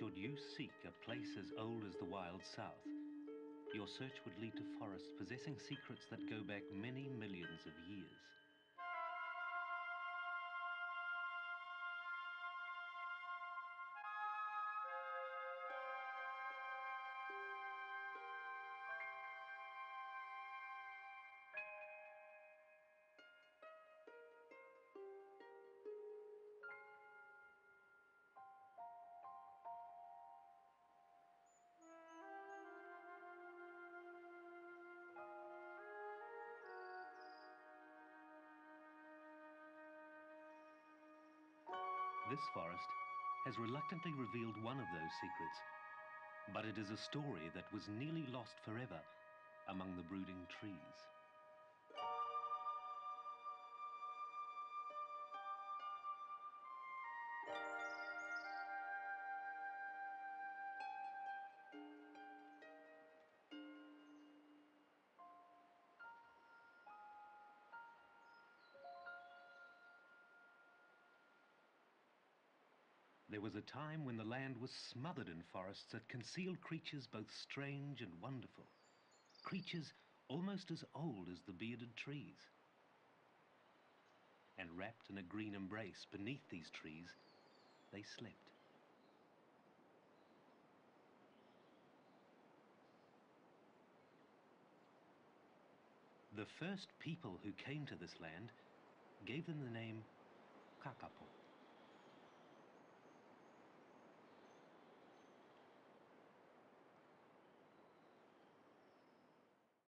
Should you seek a place as old as the wild south, your search would lead to forests possessing secrets that go back many millions of years. This forest has reluctantly revealed one of those secrets, but it is a story that was nearly lost forever among the brooding trees. There was a time when the land was smothered in forests that concealed creatures both strange and wonderful, creatures almost as old as the bearded trees. And wrapped in a green embrace beneath these trees, they slept. The first people who came to this land gave them the name Kakapo.